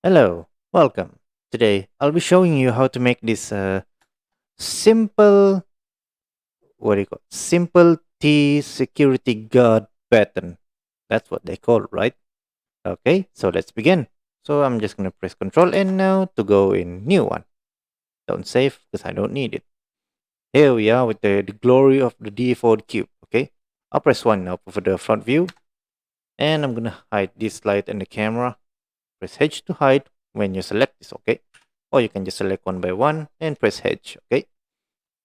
Hello, welcome. Today I'll be showing you how to make this simple, what do you call it? Simple T security guard pattern. That's what they call it, right? Okay, so let's begin. So I'm just gonna press Control N now to go in new one. Don't save because I don't need it. Here we are with the glory of the default cube. Okay, I'll press 1 now for the front view, and I'm gonna hide this light and the camera. Press H to hide when you select this. Okay, or you can just select one by one and press H. Okay,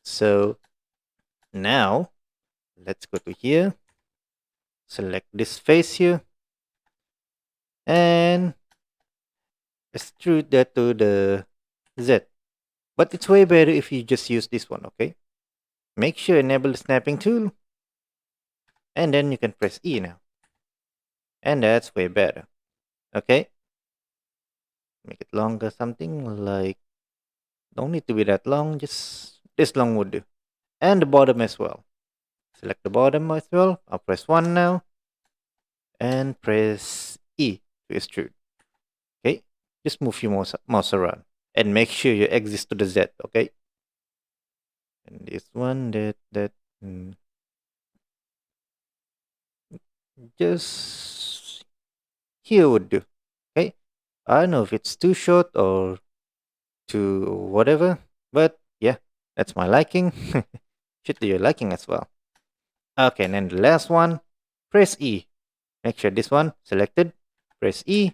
so now let's go to here, select this face here, and extrude that to the Z. But it's way better if you just use this one. Okay, make sure enable the snapping tool, and then you can press E now, and that's way better. Okay, make it longer, something like, don't need to be that long, just this long would do. And the bottom as well. Select the bottom as well. I'll press 1 now and press E to extrude. Okay, just move your mouse around and make sure you exit to the Z. Okay, and this one, mm, just here would do. Okay, I don't know if it's too short or too whatever, but yeah, that's my liking. Should do your liking as well. Okay, and then the last one, press E. Make sure this one selected. Press E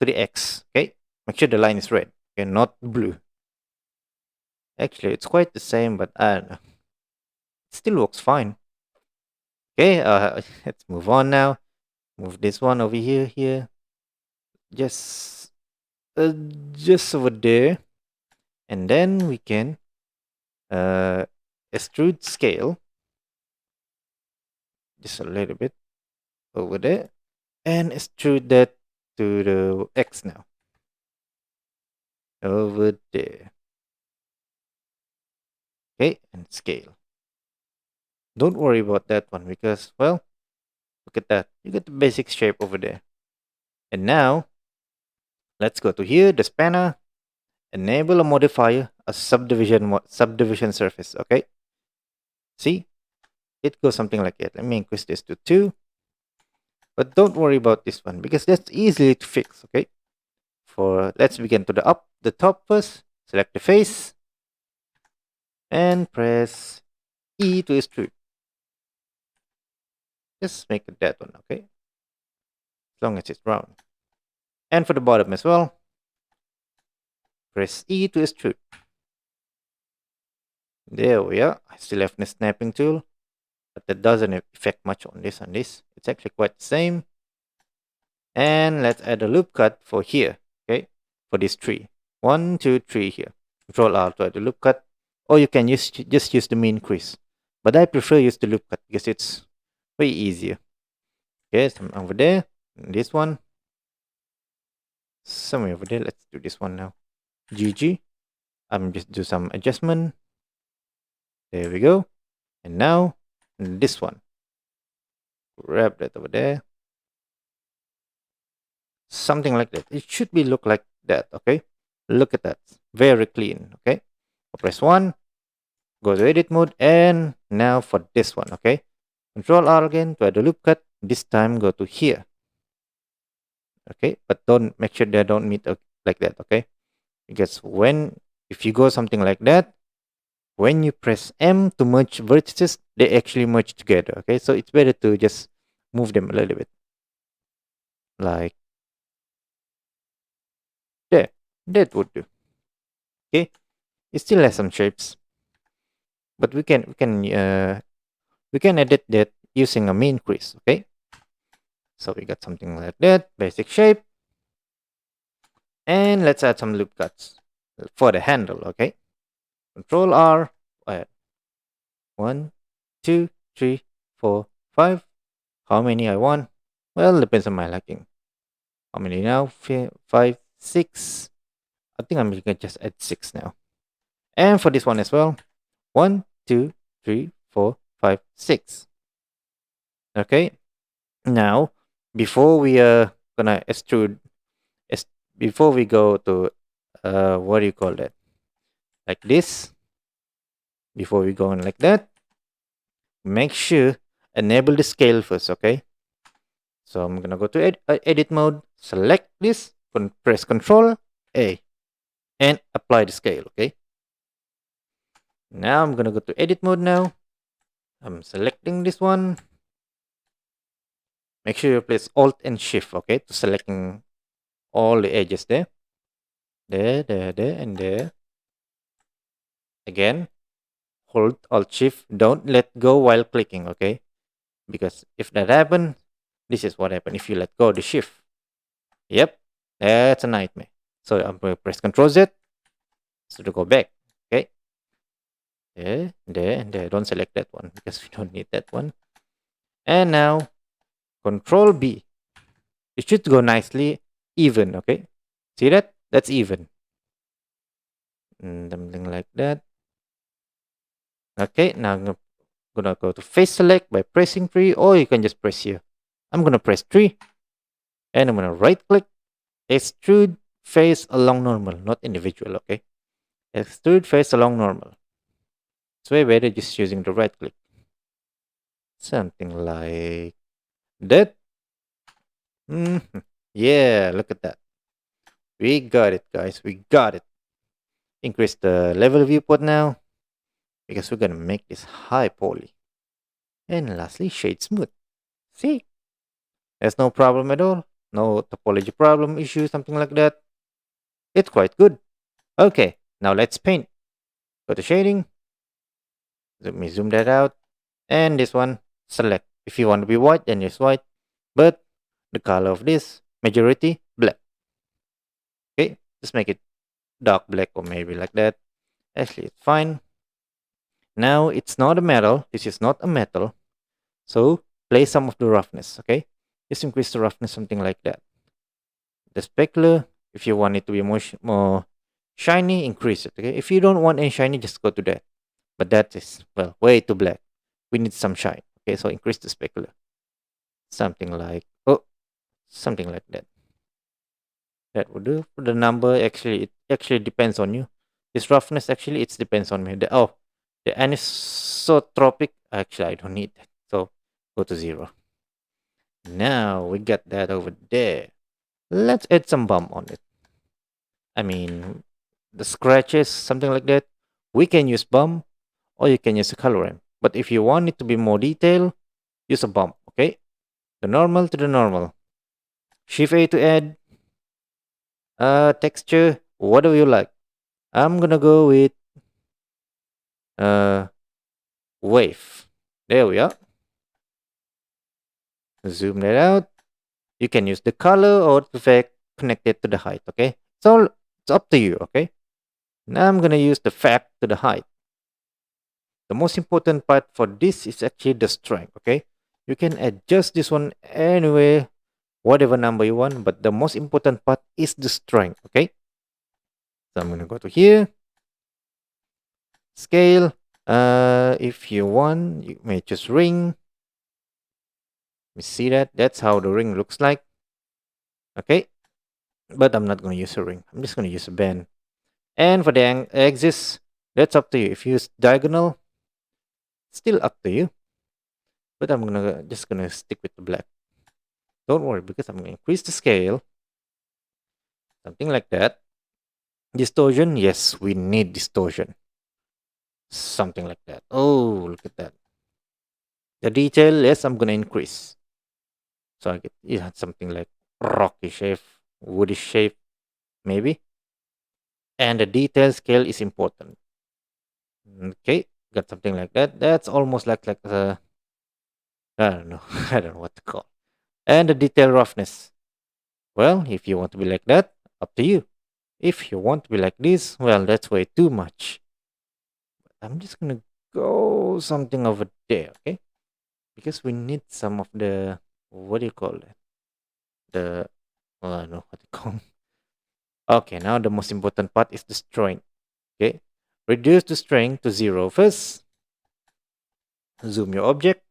to the X. Okay, make sure the line is red. Okay, not blue. Actually, it's quite the same, but I don't know. It still works fine. Okay, let's move on now. Move this one over here. Just, uh, just over there, and then we can uh, extrude scale just a little bit over there, and extrude that to the X now over there. Okay, and scale. Don't worry about that one because, well, look at that. You get the basic shape over there. And now, let's go to here, the spanner, enable a modifier, a subdivision surface. Okay, see, it goes something like that. Let me increase this to 2. But don't worry about this one because that's easily to fix. Okay, for let's begin to the top first. Select the face and press E to extrude. Just make it that one. Okay, as long as it's round. And for the bottom as well, press E to extrude. There we are. I still have the snapping tool, but that doesn't affect much on this and this. It's actually quite the same. And let's add a loop cut for here. Okay, for this tree. 1, 2, 3 here. Control R to add the loop cut, or you can just use the mean crease. But I prefer use the loop cut because it's way easier. Okay, some over there. This one. Somewhere over there. Let's do this one now. GG. I'm just do some adjustment. There we go. And now this one. Grab that over there. Something like that. It should be look like that. Okay. Look at that. Very clean. Okay. I'll press 1. Go to edit mode. And now for this one. Okay. Control R again to add a loop cut. This time go to here. Okay. But don't make sure they don't meet like that. Okay. Because if you go something like that, when you press M to merge vertices, they actually merge together. Okay. So it's better to just move them a little bit. Like there. That would do. Okay. It still has some shapes, but we can edit that using a mean crease. Okay, so we got something like that, basic shape, and let's add some loop cuts for the handle. Okay, Control R. 1, 2, 3, 4, 5. How many I want? Well, depends on my liking. How many now? 5, 6. I think I'm gonna just add 6 now. And for this one as well, 1, 2, 3, 4, 5, 6. Okay. Now, before we are gonna extrude before we go to what do you call that? Like this, before we go on like that, make sure enable the scale first, okay? So I'm gonna go to edit mode, select this, press Control A, and apply the scale, okay? Now I'm gonna go to edit mode now. I'm selecting this one. Make sure you press Alt and Shift, okay, to selecting all the edges there. There, and there. Again, hold Alt Shift. Don't let go while clicking, okay? Because if that happens, this is what happens if you let go of the shift. Yep, that's a nightmare. So I'm going to press Ctrl Z so to go back. Okay, there, and there. Don't select that one because we don't need that one. And now Control B. It should go nicely even. Okay, see that? That's even. Something like that. Okay, now I'm gonna go to face select by pressing 3, or you can just press here. I'm gonna press 3, and I'm gonna right click, extrude face along normal, not individual. Okay, extrude face along normal. It's way better just using the right click. Something like that. Yeah, look at that. We got it, guys. We got it. Increase the level viewport now because we're gonna make this high poly. And lastly, shade smooth. See, there's no problem at all. No topology problem issue, something like that. It's quite good. Okay, now let's paint. Go to shading. Let me zoom that out. And this one, select. If you want to be white, then use white. But the color of this, majority, black. Okay, just make it dark black or maybe like that. Actually, it's fine. Now, it's not a metal. This is not a metal. So, play some of the roughness, okay? Just increase the roughness, something like that. The specular, if you want it to be more shiny, increase it, okay? If you don't want any shiny, just go to that. But that is, well, way too black. We need some shine, okay? So, increase the specular. Something like, oh, something like that. That would do. For the number, actually, it actually depends on you. This roughness, actually, it depends on me. The anisotropic, actually, I don't need that. So, go to 0. Now, we got that over there. Let's add some bump on it. I mean, the scratches, something like that. We can use bump, or you can use a color ramp. But if you want it to be more detailed, use a bump, okay? The normal to the normal. Shift A to add. Texture, what do you like? I'm gonna go with uh wave. There we are. Zoom that out. You can use the color or the fact connected to the height, okay? So it's up to you, okay? Now I'm gonna use the fact to the height. The most important part for this is actually the strength, okay? You can adjust this one anyway, whatever number you want, but the most important part is the strength, okay? So I'm gonna go to here, scale. If you want, you may choose ring. You see that? That's how the ring looks like. Okay. But I'm not going to use a ring. I'm just going to use a band. And for the axis, that's up to you. If you use diagonal, still up to you. But I'm just gonna stick with the black. Don't worry, because I'm gonna increase the scale. Something like that. Distortion, yes, we need distortion. Something like that. Oh, look at that. The detail, yes, I'm gonna increase. So I get something like rocky shape, woody shape, maybe. And the detail scale is important. Okay, got something like that. That's almost like I don't know. I don't know what to call. And the detail roughness. Well, if you want to be like that, up to you. If you want to be like this, well, that's way too much. I'm just gonna go something over there, okay? Because we need some of the, what do you call it? The, well, I don't know what to call. Okay, now the most important part is the strength. Okay, reduce the strength to 0 first. Zoom your object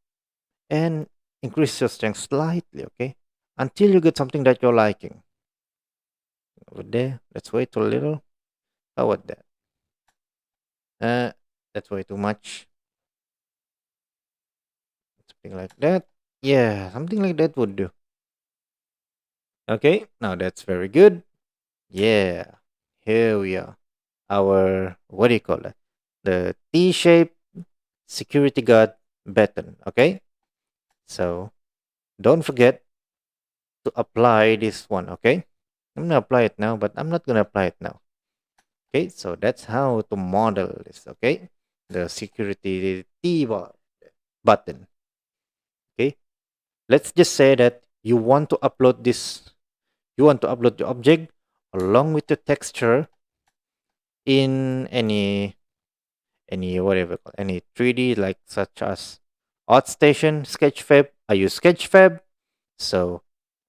and increase your strength slightly, okay? Until you get something that you're liking. over there. Let's wait a little. How about that? Uh, that's way too much. Something like that. Yeah, something like that would do. Okay, now that's very good. Yeah, here we are. Our, what do you call it? The T-shaped security guard baton. Okay, so don't forget to apply this one. Okay, I'm gonna apply it now, but I'm not gonna apply it now. Okay, so that's how to model this. Okay, the security button. Okay, let's just say that you want to upload this. You want to upload the object along with the texture in any whatever any 3D like such as ArtStation, Sketchfab. I use Sketchfab. So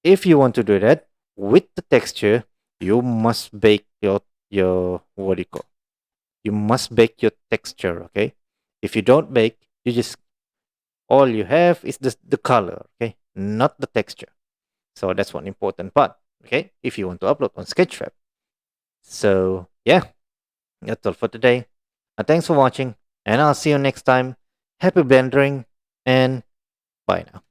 if you want to do that with the texture, you must bake your what do you call? You must bake your texture. Okay. If you don't bake, you just all you have is the color. Okay, not the texture. So that's one important part. Okay, if you want to upload on Sketchfab. So yeah, that's all for today. Thanks for watching, and I'll see you next time. Happy blendering, and bye now.